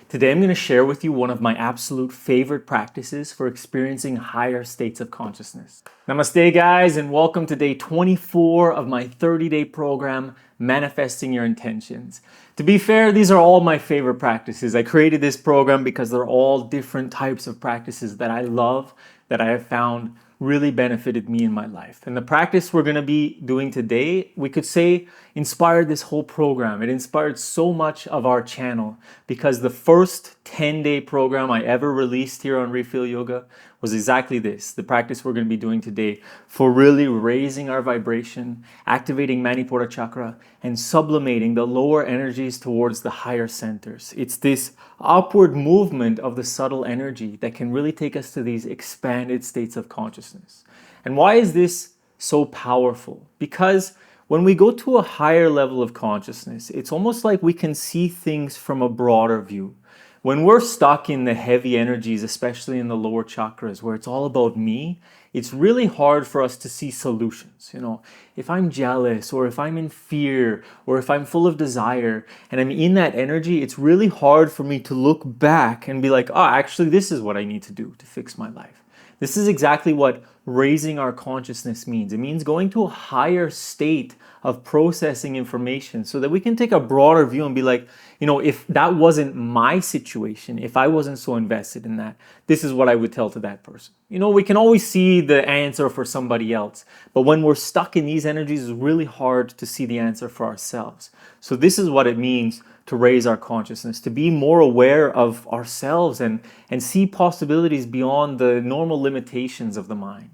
Today I'm going to share with you one of my absolute favorite practices for experiencing higher states of consciousness. Namaste guys, and welcome to day 24 of my 30-day program, Manifesting Your Intentions. To be fair, these are all my favorite practices. I created this program because they're all different types of practices that I love, that I have found really benefited me in my life. And the practice we're going to be doing today, we could say, inspired this whole program. It inspired so much of our channel because the first 10-day program I ever released here on Refeel Yoga was exactly this, the practice we're going to be doing today for really raising our vibration, activating Manipura Chakra, and sublimating the lower energies towards the higher centers. It's this upward movement of the subtle energy that can really take us to these expanded states of consciousness. And why is this so powerful? Because when we go to a higher level of consciousness, it's almost like we can see things from a broader view. When we're stuck in the heavy energies, especially in the lower chakras, where it's all about me, it's really hard for us to see solutions. You know, if I'm jealous, or if I'm in fear, or if I'm full of desire, and I'm in that energy, it's really hard for me to look back and be like, oh, actually, this is what I need to do to fix my life. This is exactly what raising our consciousness means. It means going to a higher state of processing information so that we can take a broader view and be like, you know, if that wasn't my situation, if I wasn't so invested in that, this is what I would tell to that person. You know, we can always see the answer for somebody else, but when we're stuck in these energies, it's really hard to see the answer for ourselves. So this is what it means to raise our consciousness, to be more aware of ourselves and see possibilities beyond the normal limitations of the mind.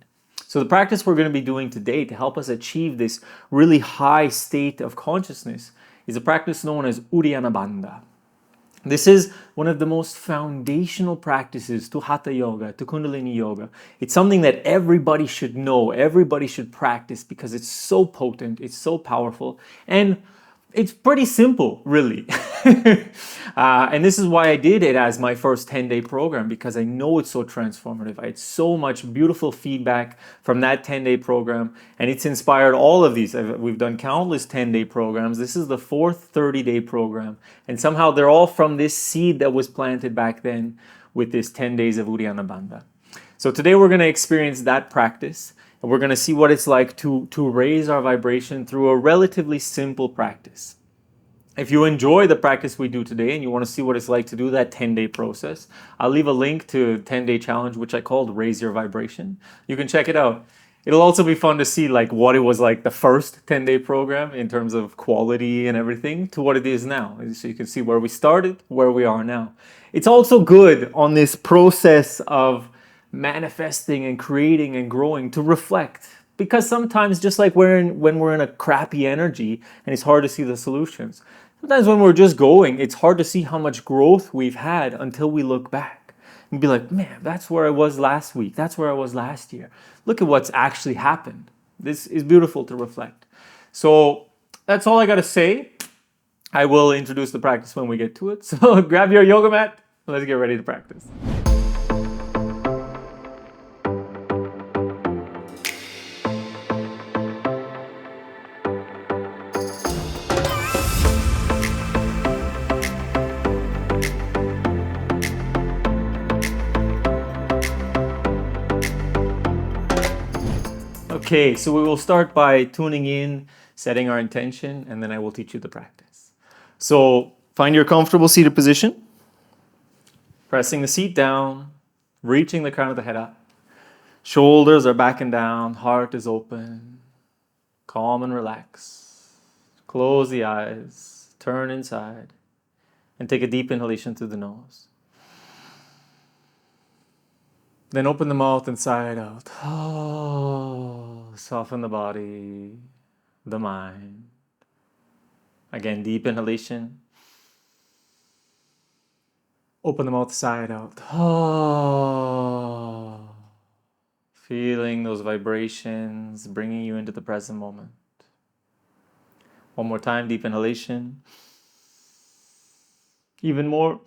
So the practice we're going to be doing today to help us achieve this really high state of consciousness is a practice known as Uddiyana Bandha. This is one of the most foundational practices to Hatha Yoga, to Kundalini Yoga. It's something that everybody should know, everybody should practice because it's so potent, it's so powerful, and it's pretty simple, really. And this is why I did it as my first 10-day program, because I know it's so transformative. I had so much beautiful feedback from that 10-day program, and it's inspired all of these. We've done countless 10-day programs. This is the fourth 30-day program, and somehow they're all from this seed that was planted back then with this 10 days of Uddiyana Bandha. So today we're going to experience that practice. And we're going to see what it's like to raise our vibration through a relatively simple practice. If you enjoy the practice we do today and you want to see what it's like to do that 10-day process, I'll leave a link to a 10-day challenge, which I called Raise Your Vibration. You can check it out. It'll also be fun to see like what it was like the first 10-day program in terms of quality and everything to what it is now. So you can see where we started, where we are now. It's also good on this process of manifesting and creating and growing to reflect, because sometimes just like when we're in a crappy energy and it's hard to see the solutions, sometimes when we're just going, it's hard to see how much growth we've had until we look back and be like, man, that's where I was last week, that's where I was last year, look at what's actually happened. This is beautiful to reflect. So that's all I got to say. I will introduce the practice when we get to it, so grab your yoga mat, let's get ready to practice. Okay, so we will start by tuning in, setting our intention, and then I will teach you the practice. So find your comfortable seated position, pressing the seat down, reaching the crown of the head up. Shoulders are back and down, heart is open, calm and relax. Close the eyes, turn inside, and take a deep inhalation through the nose. Then open the mouth and sigh it out. Oh, soften the body, the mind. Again, deep inhalation. Open the mouth, sigh it out. Oh, feeling those vibrations, bringing you into the present moment. One more time, deep inhalation. Even more,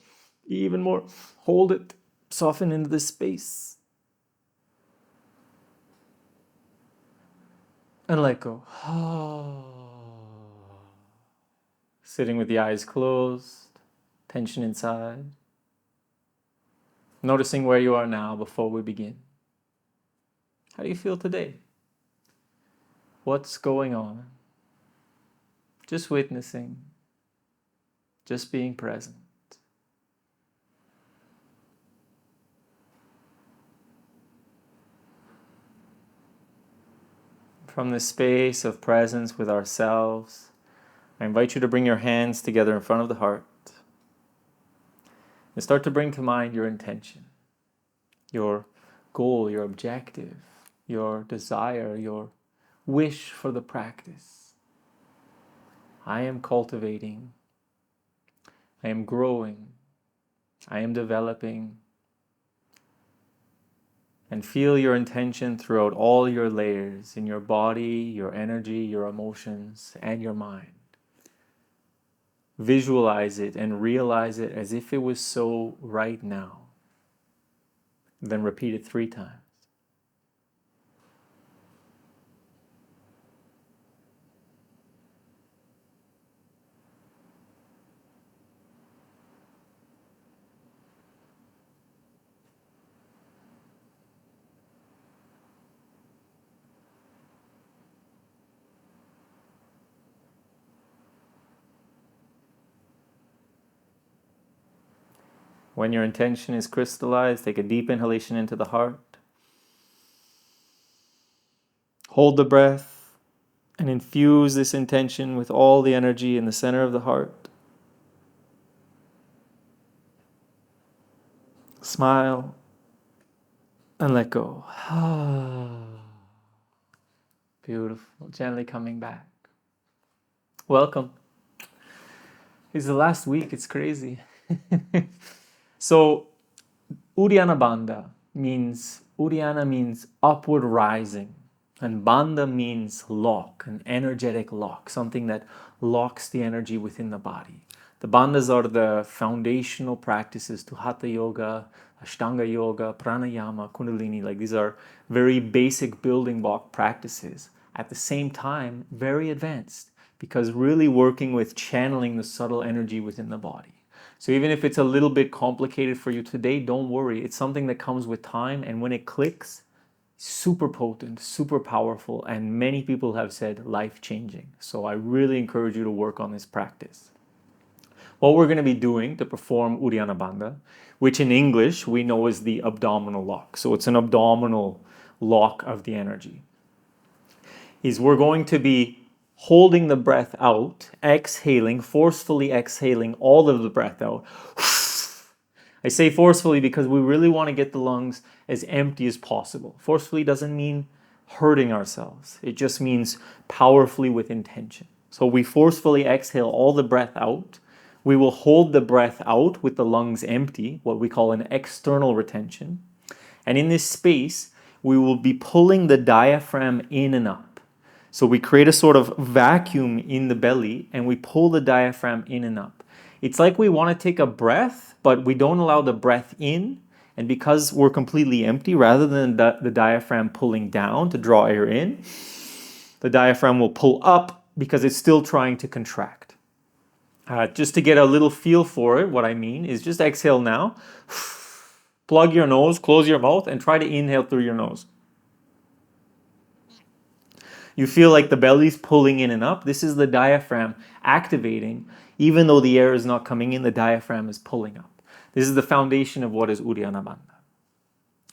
even more. Hold it, soften into this space. And let go. Sitting with the eyes closed, tension inside. Noticing where you are now before we begin. How do you feel today? What's going on? Just witnessing, just being present. From this space of presence with ourselves, I invite you to bring your hands together in front of the heart and start to bring to mind your intention, your goal, your objective, your desire, your wish for the practice. I am cultivating, I am growing, I am developing. And feel your intention throughout all your layers in your body, your energy, your emotions, and your mind. Visualize it and realize it as if it was so right now. Then repeat it 3 times. When your intention is crystallized, take a deep inhalation into the heart. Hold the breath and infuse this intention with all the energy in the center of the heart. Smile and let go. Beautiful. Gently coming back. Welcome. It's the last week. It's crazy. So, Uddiyana Bandha means upward rising. And Bandha means lock, an energetic lock, something that locks the energy within the body. The bandhas are the foundational practices to Hatha Yoga, Ashtanga Yoga, Pranayama, Kundalini. Like these are very basic building block practices. At the same time, very advanced because really working with channeling the subtle energy within the body. So even if it's a little bit complicated for you today, don't worry. It's something that comes with time, and when it clicks, super potent, super powerful, and many people have said life-changing. So I really encourage you to work on this practice. What we're going to be doing to perform Uddiyana Bandha, which in English we know is the abdominal lock. So it's an abdominal lock of the energy. Is we're going to be holding the breath out, exhaling, forcefully exhaling all of the breath out. I say forcefully because we really want to get the lungs as empty as possible. Forcefully doesn't mean hurting ourselves. It just means powerfully with intention. So we forcefully exhale all the breath out. We will hold the breath out with the lungs empty, what we call an external retention. And in this space, we will be pulling the diaphragm in and up. So we create a sort of vacuum in the belly and we pull the diaphragm in and up. It's like we want to take a breath, but we don't allow the breath in. And because we're completely empty, rather than the diaphragm pulling down to draw air in, the diaphragm will pull up because it's still trying to contract. Just to get a little feel for it, what I mean is just exhale now. Plug your nose, close your mouth, and try to inhale through your nose. You feel like the belly's pulling in and up. This is the diaphragm activating. Even though the air is not coming in, the diaphragm is pulling up. This is the foundation of what is Uddiyana Bandha.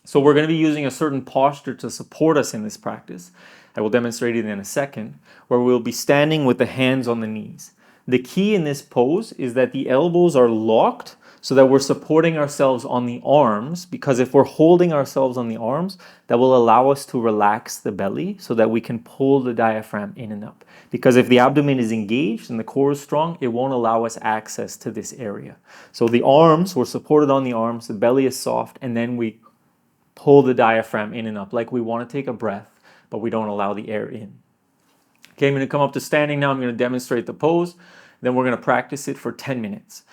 So we're going to be using a certain posture to support us in this practice. I will demonstrate it in a second, where we'll be standing with the hands on the knees. The key in this pose is that the elbows are locked so that we're supporting ourselves on the arms, because if we're holding ourselves on the arms, that will allow us to relax the belly so that we can pull the diaphragm in and up. Because if the abdomen is engaged and the core is strong, it won't allow us access to this area. So the arms, we're supported on the arms, the belly is soft, and then we pull the diaphragm in and up like we want to take a breath, but we don't allow the air in. Okay, I'm going to come up to standing now. I'm going to demonstrate the pose. Then we're going to practice it for 10 minutes.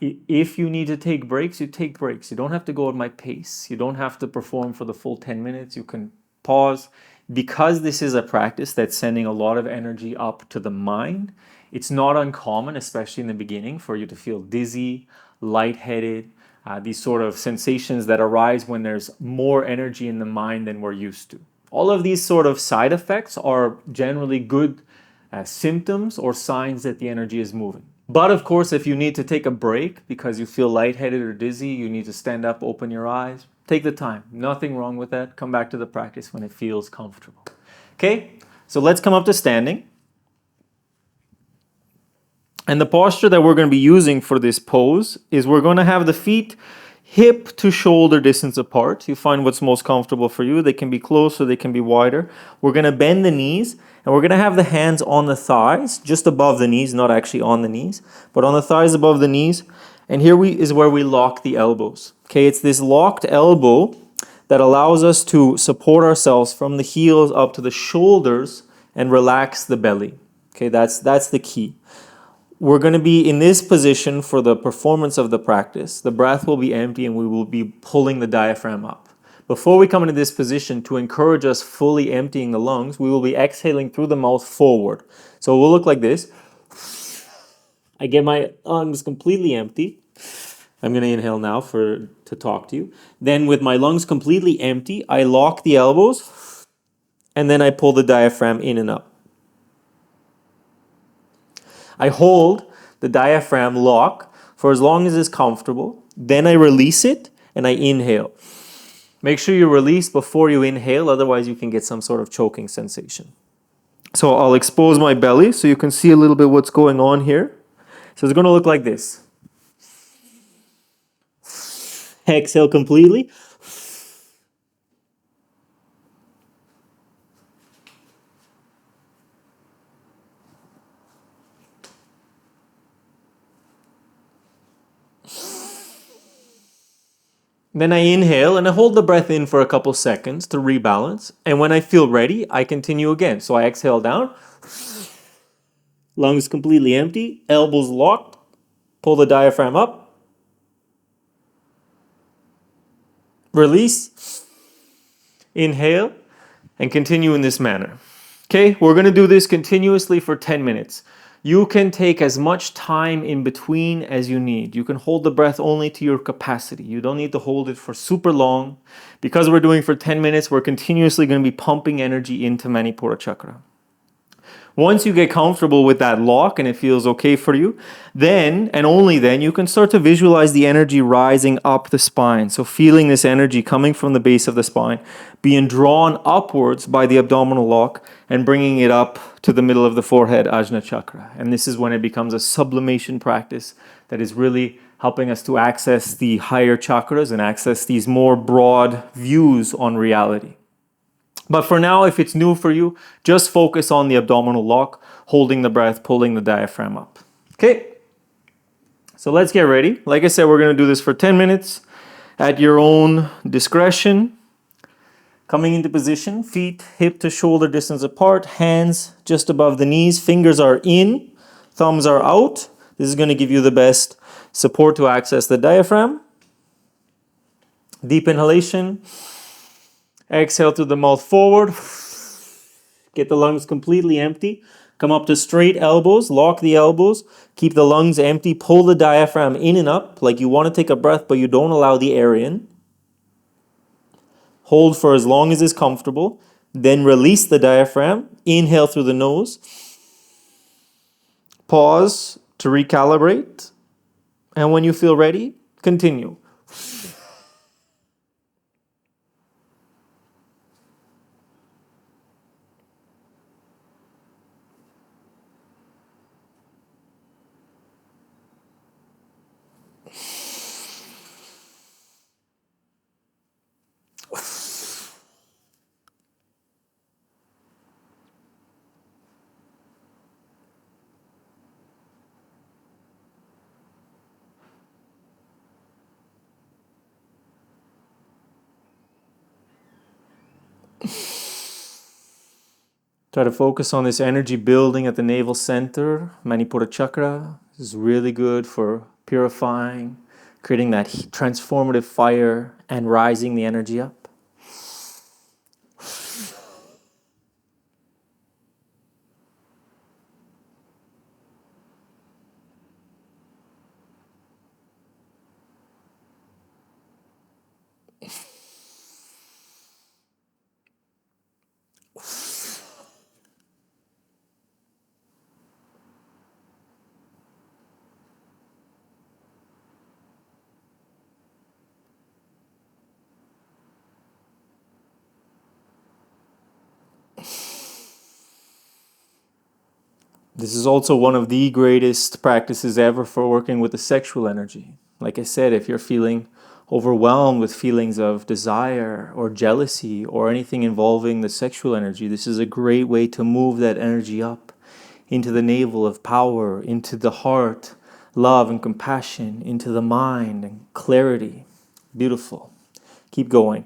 If you need to take breaks, you take breaks. You don't have to go at my pace. You don't have to perform for the full 10 minutes. You can pause. Because this is a practice that's sending a lot of energy up to the mind, it's not uncommon, especially in the beginning, for you to feel dizzy, lightheaded, these sort of sensations that arise when there's more energy in the mind than we're used to. All of these sort of side effects are generally good symptoms or signs that the energy is moving. But of course, if you need to take a break because you feel lightheaded or dizzy, you need to stand up, open your eyes, take the time. Nothing wrong with that. Come back to the practice when it feels comfortable. Okay, so let's come up to standing. And the posture that we're going to be using for this pose is we're going to have the feet hip to shoulder distance apart. You find what's most comfortable for you. They can be close or they can be wider. We're going to bend the knees and we're going to have the hands on the thighs, just above the knees, not actually on the knees, but on the thighs above the knees. And here is where we lock the elbows. Okay, it's this locked elbow that allows us to support ourselves from the heels up to the shoulders and relax the belly. Okay, that's the key. We're going to be in this position for the performance of the practice. The breath will be empty and we will be pulling the diaphragm up. Before we come into this position, to encourage us fully emptying the lungs, we will be exhaling through the mouth forward. So it will look like this. I get my lungs completely empty. I'm going to inhale now to talk to you. Then with my lungs completely empty, I lock the elbows and then I pull the diaphragm in and up. I hold the diaphragm lock for as long as it's comfortable. Then I release it and I inhale. Make sure you release before you inhale, otherwise you can get some sort of choking sensation. So I'll expose my belly so you can see a little bit what's going on here. So it's going to look like this. Exhale completely. Then I inhale and I hold the breath in for a couple seconds to rebalance. And when I feel ready, I continue again. So I exhale down, lungs completely empty, elbows locked, pull the diaphragm up, release, inhale, and continue in this manner. Okay, we're going to do this continuously for 10 minutes. You can take as much time in between as you need. You can hold the breath only to your capacity. You don't need to hold it for super long. Because we're doing for 10 minutes, we're continuously going to be pumping energy into Manipura Chakra. Once you get comfortable with that lock and it feels okay for you, then and only then you can start to visualize the energy rising up the spine. So feeling this energy coming from the base of the spine, being drawn upwards by the abdominal lock and bringing it up to the middle of the forehead, Ajna Chakra. And this is when it becomes a sublimation practice that is really helping us to access the higher chakras and access these more broad views on reality. But for now, if it's new for you, just focus on the abdominal lock, holding the breath, pulling the diaphragm up. Okay, so let's get ready. Like I said, we're going to do this for 10 minutes at your own discretion. Coming into position, feet hip to shoulder distance apart, hands just above the knees, fingers are in, thumbs are out. This is going to give you the best support to access the diaphragm. Deep inhalation. Exhale through the mouth forward. Get the lungs completely empty. Come up to straight elbows. Lock the elbows. Keep the lungs empty. Pull the diaphragm in and up like you want to take a breath, but you don't allow the air in. Hold for as long as is comfortable. Then release the diaphragm. Inhale through the nose. Pause to recalibrate. And when you feel ready, continue. Try to focus on this energy building at the navel center. Manipura Chakra is really good for purifying, creating that transformative fire and rising the energy up. This is also one of the greatest practices ever for working with the sexual energy. Like I said, if you're feeling overwhelmed with feelings of desire or jealousy or anything involving the sexual energy, this is a great way to move that energy up into the navel of power, into the heart, love and compassion, into the mind and clarity. Beautiful. Keep going.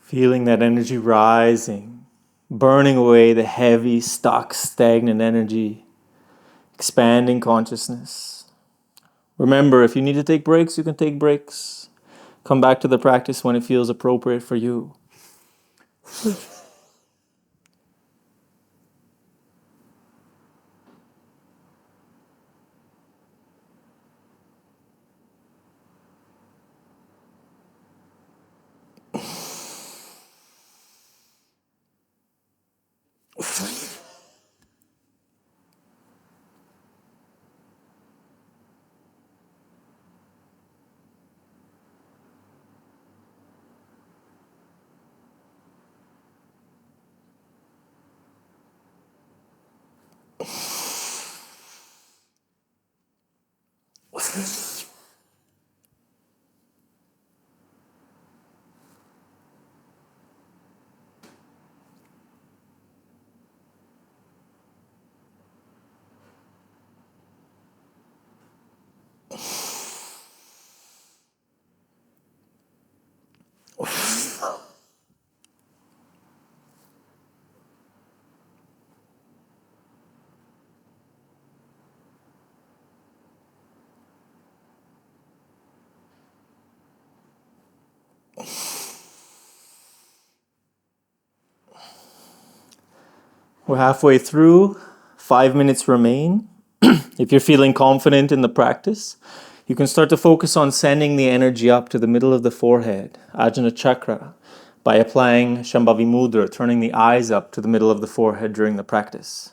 Feeling that energy rising, burning away the heavy, stuck, stagnant energy, expanding consciousness. Remember, if you need to take breaks, you can take breaks. Come back to the practice when it feels appropriate for you. We're halfway through. 5 minutes remain. If you're feeling confident in the practice, you can start to focus on sending the energy up to the middle of the forehead, Ajna Chakra, by applying Shambhavi mudra, turning the eyes up to the middle of the forehead during the practice.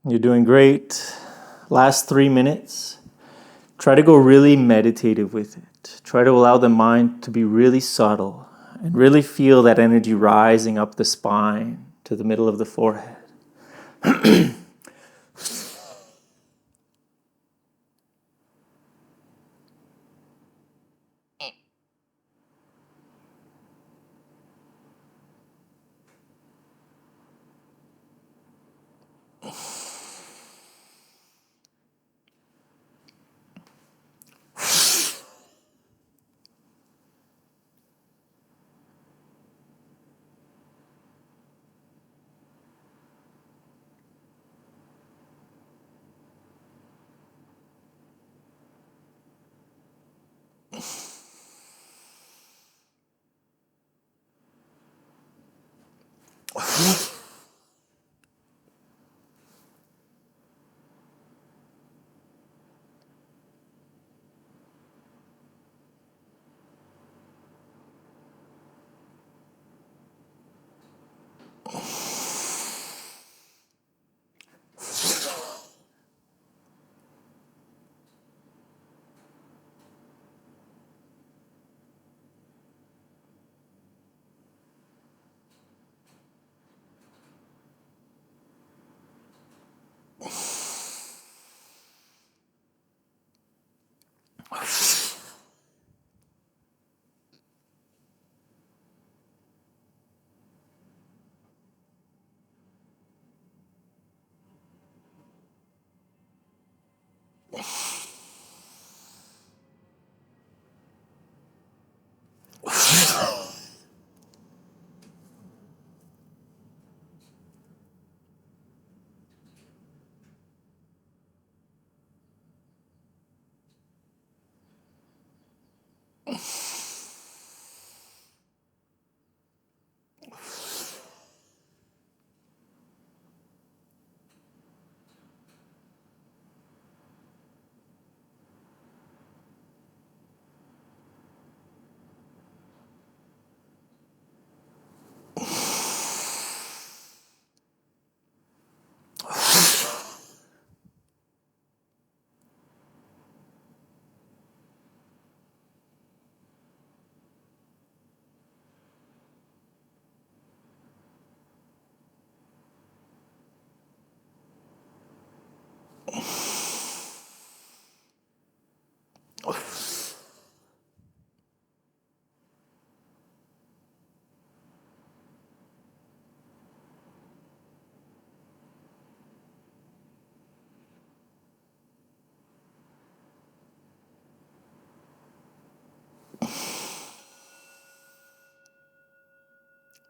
You're doing great. Last 3 minutes. Try to go really meditative with it. Try to allow the mind to be really subtle and really feel that energy rising up the spine to the middle of the forehead.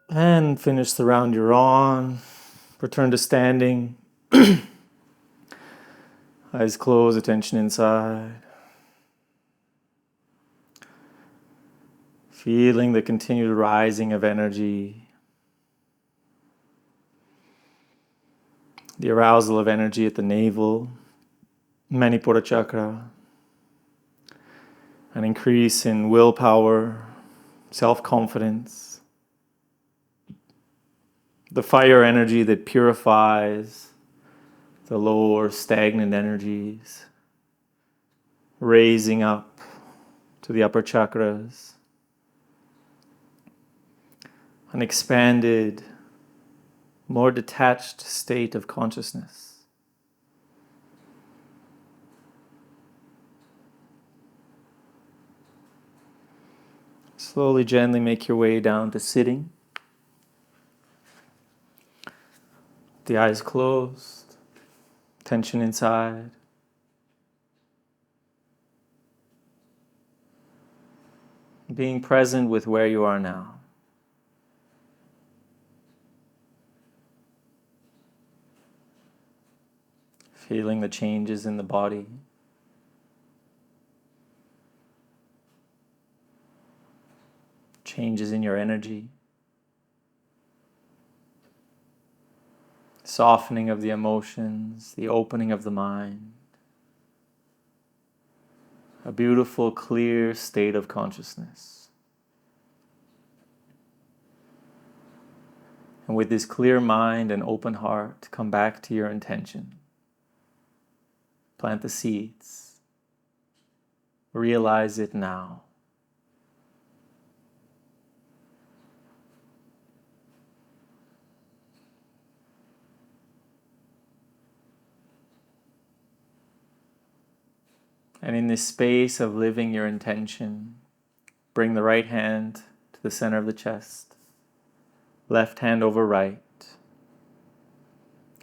And finish the round you're on. Return to standing. Eyes closed, attention inside. Feeling the continued rising of energy. The arousal of energy at the navel, Manipura Chakra. An increase in willpower, self-confidence. The fire energy that purifies the lower stagnant energies, raising up to the upper chakras. An expanded, more detached state of consciousness. Slowly, gently make your way down to sitting. The eyes closed, tension inside. Being present with where you are now. Feeling the changes in the body. Changes in your energy. Softening of the emotions, the opening of the mind. A beautiful, clear state of consciousness. And with this clear mind and open heart, come back to your intention. plant the seeds. Realize it now. And in this space of living your intention, bring the right hand to the center of the chest, left hand over right,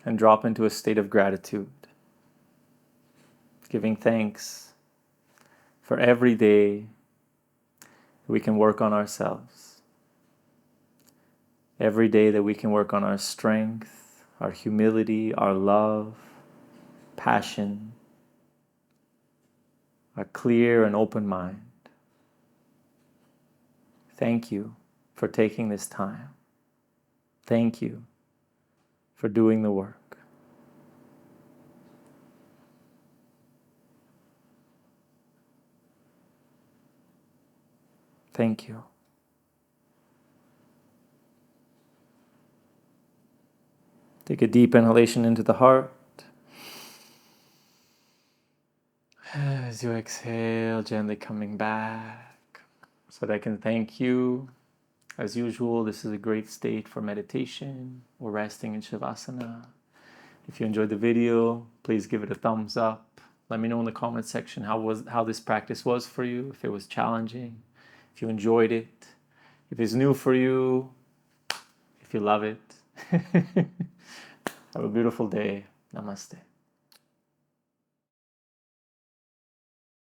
and drop into a state of gratitude, giving thanks for every day we can work on ourselves, every day that we can work on our strength, our humility, our love, passion, a clear and open mind. Thank you for taking this time. Thank you for doing the work. Thank you. Take a deep inhalation into the heart. As you exhale, gently coming back so that I can thank you. As usual, this is a great state for meditation or resting in Shavasana. If you enjoyed the video, please give it a thumbs up. Let me know in the comment section how this practice was for you, if it was challenging, if you enjoyed it, if it's new for you, if you love it. Have a beautiful day. Namaste.